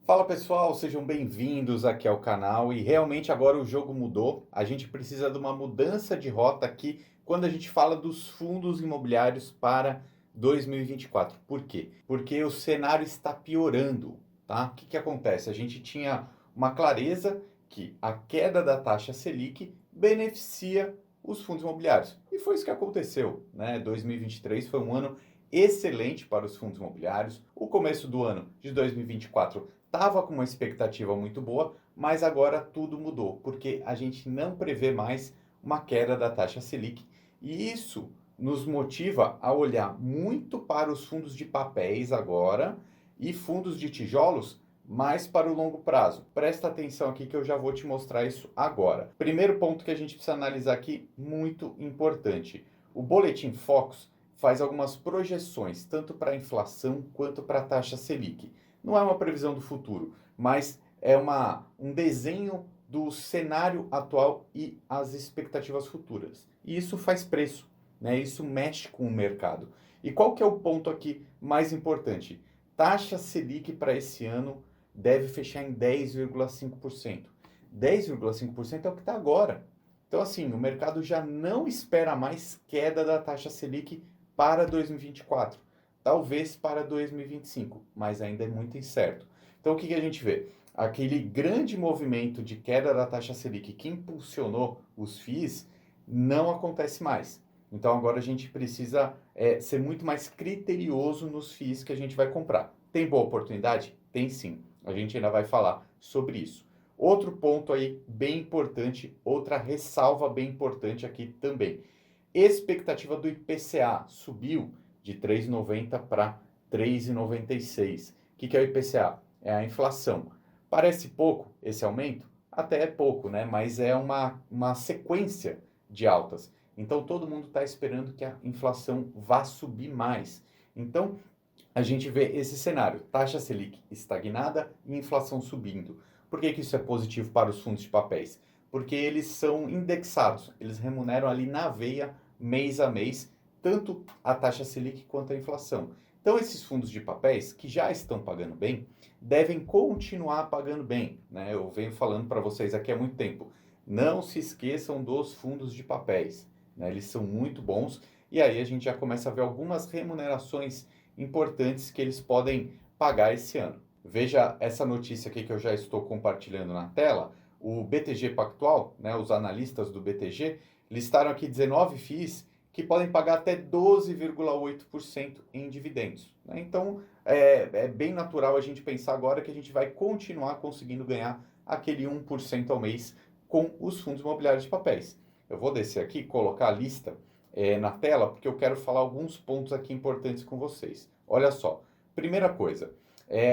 Fala pessoal, sejam bem-vindos aqui ao canal e realmente agora o jogo mudou. A gente precisa de uma mudança de rota aqui quando a gente fala dos fundos imobiliários para 2024. Por quê? Porque o cenário está piorando, tá? O que que acontece? A gente tinha uma clareza que a queda da taxa Selic beneficia os fundos imobiliários. E foi isso que aconteceu, né? 2023 foi um ano excelente para os fundos imobiliários. O começo do ano de 2024 estava com uma expectativa muito boa, mas agora tudo mudou, porque a gente não prevê mais uma queda da taxa Selic e isso nos motiva a olhar muito para os fundos de papéis agora e fundos de tijolos mais para o longo prazo. Presta atenção aqui que eu já vou te mostrar isso agora. Primeiro ponto que a gente precisa analisar aqui, muito importante. O Boletim Focus faz algumas projeções, tanto para a inflação quanto para a taxa Selic. Não é uma previsão do futuro, mas é um desenho do cenário atual e as expectativas futuras. E isso faz preço, né? Isso mexe com o mercado. E qual que é o ponto aqui mais importante? Taxa Selic para esse ano deve fechar em 10,5%. 10,5% é o que está agora. Então, assim, o mercado já não espera mais queda da taxa Selic para 2024. Talvez para 2025, mas ainda é muito incerto. Então, o que que a gente vê? Aquele grande movimento de queda da taxa Selic que impulsionou os FIIs não acontece mais. Então, agora a gente precisa ser muito mais criterioso nos FIIs que a gente vai comprar. Tem boa oportunidade? Tem sim. A gente ainda vai falar sobre isso. Outro ponto aí bem importante, outra ressalva bem importante aqui também. Expectativa do IPCA subiu de 3,90 para 3,96. O que é o IPCA? É a inflação. Parece pouco esse aumento? Até é pouco, né? Mas é uma sequência de altas. Então todo mundo está esperando que a inflação vá subir mais. Então a gente vê esse cenário: taxa Selic estagnada e inflação subindo. Por que que isso é positivo para os fundos de papéis? Porque eles são indexados, eles remuneram ali na veia, mês a mês, tanto a taxa Selic quanto a inflação. Então, esses fundos de papéis, que já estão pagando bem, devem continuar pagando bem, né? Eu venho falando para vocês aqui há muito tempo. Não se esqueçam dos fundos de papéis, né? Eles são muito bons e aí a gente já começa a ver algumas remunerações importantes que eles podem pagar esse ano. Veja essa notícia aqui que eu já estou compartilhando na tela. O BTG Pactual, né, os analistas do BTG, listaram aqui 19 FIIs que podem pagar até 12,8% em dividendos, né? Então, é bem natural a gente pensar agora que a gente vai continuar conseguindo ganhar aquele 1% ao mês com os fundos imobiliários de papéis. Eu vou descer aqui, colocar a lista na tela, porque eu quero falar alguns pontos aqui importantes com vocês. Olha só, primeira coisa,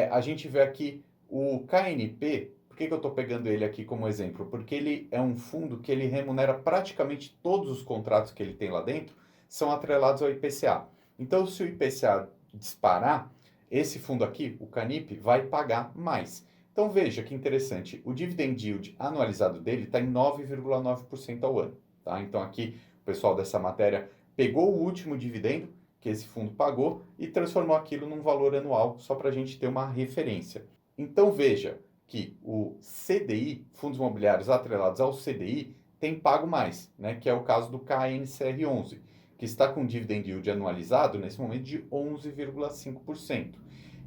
a gente vê aqui o KNP. Por que que eu estou pegando ele aqui como exemplo? Porque ele é um fundo que ele remunera praticamente todos os contratos que ele tem lá dentro são atrelados ao IPCA. Então, se o IPCA disparar, esse fundo aqui, o Canip, vai pagar mais. Então veja que interessante, o dividend yield anualizado dele está em 9,9% ao ano. Tá? Então aqui o pessoal dessa matéria pegou o último dividendo que esse fundo pagou e transformou aquilo num valor anual, só para a gente ter uma referência. Então veja que o CDI, fundos imobiliários atrelados ao CDI, tem pago mais, né? Que é o caso do KNCR11, que está com dividend yield anualizado nesse momento de 11,5%.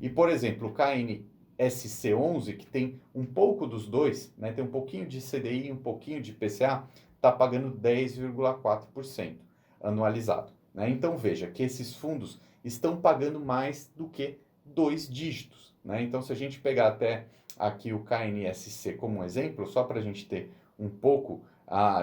E, por exemplo, o KNSC11, que tem um pouco dos dois, né? Tem um pouquinho de CDI e um pouquinho de IPCA, está pagando 10,4% anualizado, né? Então veja que esses fundos estão pagando mais do que dois dígitos, né? Então se a gente pegar até aqui o KNSC como um exemplo, só para a gente ter um pouco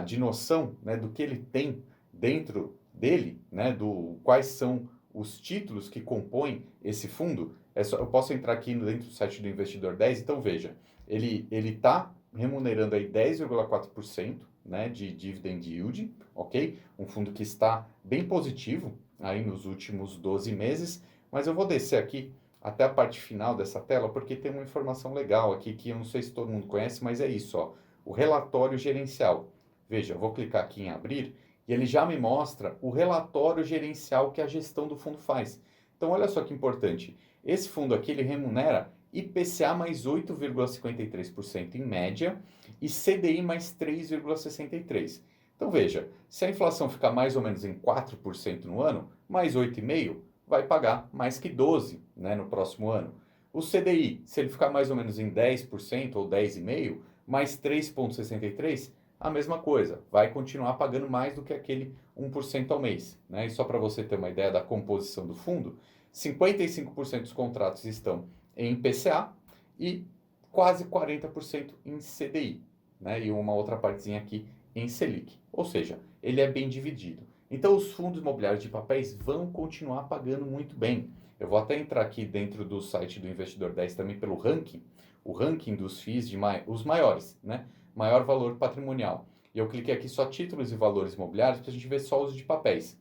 de noção, né, do que ele tem dentro dele, né, do quais são os títulos que compõem esse fundo. Eu posso entrar aqui dentro do site do Investidor 10, então veja, ele está remunerando aí 10,4%, né, de dividend yield, ok? Um fundo que está bem positivo aí nos últimos 12 meses, mas eu vou descer aqui até a parte final dessa tela, porque tem uma informação legal aqui que eu não sei se todo mundo conhece, mas é isso, ó, o relatório gerencial. Veja, eu vou clicar aqui em abrir e ele já me mostra o relatório gerencial que a gestão do fundo faz. Então, olha só que importante. Esse fundo aqui, ele remunera IPCA mais 8,53% em média e CDI mais 3,63%. Então veja, se a inflação ficar mais ou menos em 4% no ano, mais 8,5% vai pagar mais que 12%, né, no próximo ano. O CDI, se ele ficar mais ou menos em 10% ou 10,5%, mais 3,63%, a mesma coisa, vai continuar pagando mais do que aquele 1% ao mês. Né? E só para você ter uma ideia da composição do fundo, 55% dos contratos estão em IPCA e quase 40% em CDI. Né? E uma outra partezinha aqui em Selic. Ou seja, ele é bem dividido. Então, os fundos imobiliários de papéis vão continuar pagando muito bem. Eu vou até entrar aqui dentro do site do Investidor 10 também pelo ranking, o ranking dos FIIs de os maiores, né? Maior valor patrimonial. E eu cliquei aqui só títulos e valores imobiliários para a gente ver só o uso de papéis.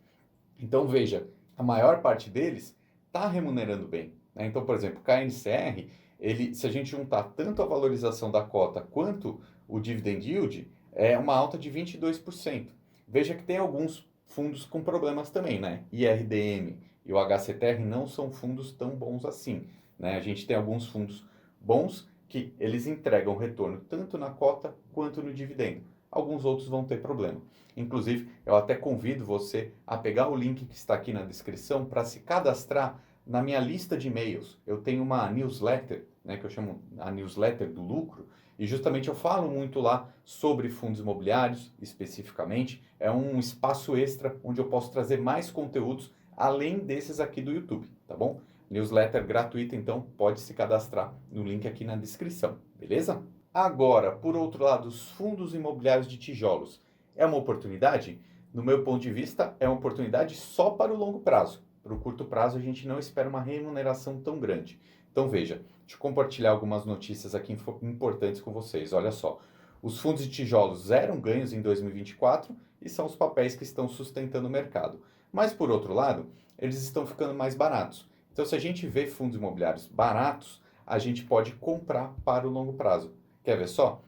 Então, veja, a maior parte deles está remunerando bem. Né? Então, por exemplo, o KNCR, ele, se a gente juntar tanto a valorização da cota quanto o dividend yield, é uma alta de 22%. Veja que tem alguns fundos com problemas também, né? IRDM e o HCTR não são fundos tão bons assim. Né? A gente tem alguns fundos bons que eles entregam retorno tanto na cota quanto no dividendo. Alguns outros vão ter problema. Inclusive, eu até convido você a pegar o link que está aqui na descrição para se cadastrar na minha lista de e-mails. Eu tenho uma newsletter, né, que eu chamo a newsletter do lucro, e justamente eu falo muito lá sobre fundos imobiliários, especificamente. É um espaço extra onde eu posso trazer mais conteúdos além desses aqui do YouTube, tá bom? Newsletter gratuita, então pode se cadastrar no link aqui na descrição, beleza? Agora, por outro lado, os fundos imobiliários de tijolos é uma oportunidade? No meu ponto de vista, é uma oportunidade só para o longo prazo. Para o curto prazo, a gente não espera uma remuneração tão grande. Então, veja, deixa eu compartilhar algumas notícias aqui importantes com vocês. Olha só, os fundos de tijolos zeram ganhos em 2024 e são os papéis que estão sustentando o mercado. Mas, por outro lado, eles estão ficando mais baratos. Então, se a gente vê fundos imobiliários baratos, a gente pode comprar para o longo prazo. Quer ver só?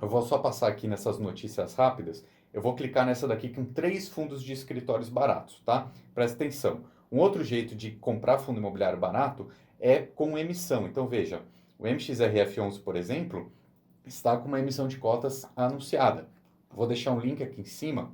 Eu vou só passar aqui nessas notícias rápidas. Eu vou clicar nessa daqui com 3 fundos de escritórios baratos, tá? Presta atenção. Um outro jeito de comprar fundo imobiliário barato é com emissão. Então veja, o MXRF11, por exemplo, está com uma emissão de cotas anunciada. Vou deixar um link aqui em cima,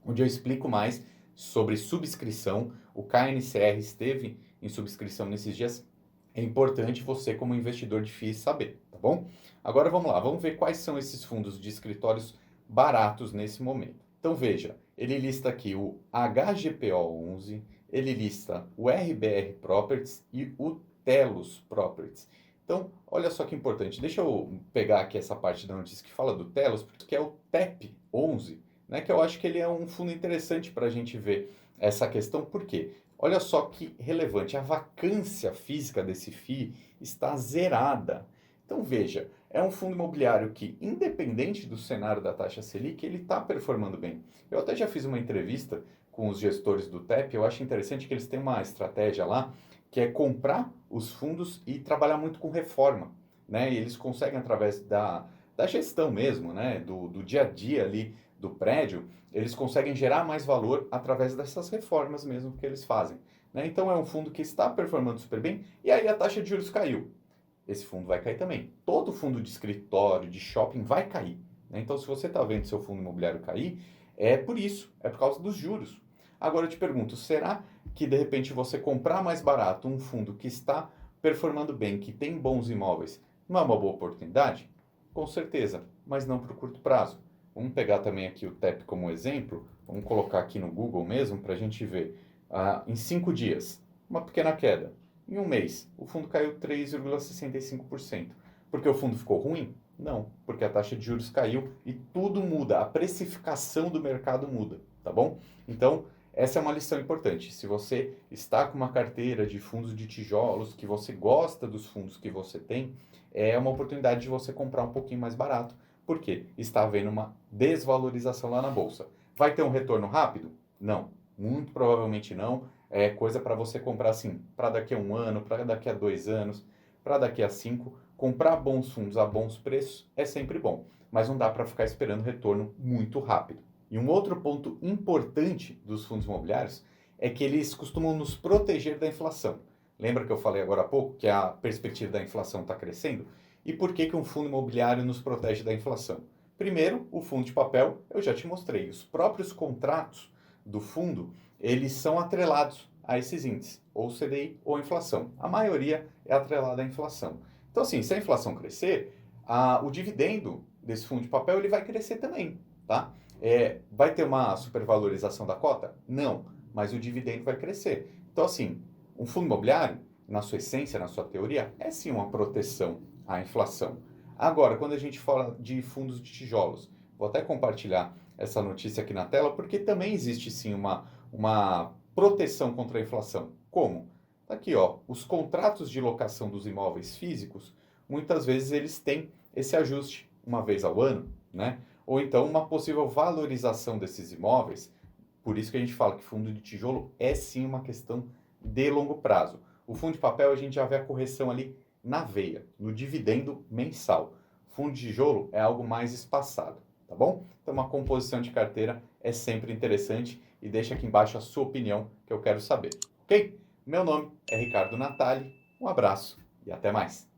onde eu explico mais sobre subscrição. O KNCR esteve em subscrição nesses dias. É importante você, como investidor de FIIs, saber, tá bom? Agora vamos lá, vamos ver quais são esses fundos de escritórios baratos nesse momento. Então veja, ele lista aqui o HGPO11, ele lista o RBR Properties e o Telos Properties. Então, olha só que importante. Deixa eu pegar aqui essa parte da notícia que fala do Telos, que é o TEP11, né, que eu acho que ele é um fundo interessante para a gente ver essa questão. Por quê? Olha só que relevante, a vacância física desse FII está zerada. Então veja, é um fundo imobiliário que, independente do cenário da taxa Selic, ele está performando bem. Eu até já fiz uma entrevista com os gestores do TEP, eu acho interessante que eles têm uma estratégia lá, que é comprar os fundos e trabalhar muito com reforma. Né? E eles conseguem, através da gestão mesmo, né? do dia a dia ali do prédio, eles conseguem gerar mais valor através dessas reformas mesmo que eles fazem. Né? Então é um fundo que está performando super bem e aí a taxa de juros caiu. Esse fundo vai cair também. Todo fundo de escritório, de shopping vai cair. Né? Então se você está vendo seu fundo imobiliário cair, é por isso, é por causa dos juros. Agora eu te pergunto, será que de repente você comprar mais barato um fundo que está performando bem, que tem bons imóveis, não é uma boa oportunidade? Com certeza, mas não para o curto prazo. Vamos pegar também aqui o TEP como exemplo. Vamos colocar aqui no Google mesmo para a gente ver. Em 5 dias, uma pequena queda. Em um mês, o fundo caiu 3,65%. Porque o fundo ficou ruim? Não, porque a taxa de juros caiu e tudo muda. A precificação do mercado muda, tá bom? Então, essa é uma lição importante. Se você está com uma carteira de fundos de tijolos, que você gosta dos fundos que você tem, é uma oportunidade de você comprar um pouquinho mais barato. Por quê? Está havendo uma desvalorização lá na bolsa. Vai ter um retorno rápido? Não, muito provavelmente não. É coisa para você comprar assim, para daqui a 1 ano, para daqui a 2 anos, para daqui a 5. Comprar bons fundos a bons preços é sempre bom, mas não dá para ficar esperando retorno muito rápido. E um outro ponto importante dos fundos imobiliários é que eles costumam nos proteger da inflação. Lembra que eu falei agora há pouco que a perspectiva da inflação está crescendo? E por que um fundo imobiliário nos protege da inflação? Primeiro, o fundo de papel, eu já te mostrei, os próprios contratos do fundo, eles são atrelados a esses índices, ou CDI ou inflação. A maioria é atrelada à inflação. Então, assim, se a inflação crescer, o dividendo desse fundo de papel ele vai crescer também, tá? Vai ter uma supervalorização da cota? Não, mas o dividendo vai crescer. Então, assim, um fundo imobiliário, na sua essência, na sua teoria, é sim uma proteção à inflação. Agora, quando a gente fala de fundos de tijolos, vou até compartilhar essa notícia aqui na tela, porque também existe sim uma proteção contra a inflação. Como? Tá aqui, ó, os contratos de locação dos imóveis físicos, muitas vezes eles têm esse ajuste uma vez ao ano, né? Ou então uma possível valorização desses imóveis. Por isso que a gente fala que fundo de tijolo é sim uma questão de longo prazo. O fundo de papel a gente já vê a correção ali na veia, no dividendo mensal. Fundo de tijolo é algo mais espaçado, tá bom? Então uma composição de carteira é sempre interessante e deixa aqui embaixo a sua opinião que eu quero saber, ok? Meu nome é Ricardo Natali, um abraço e até mais.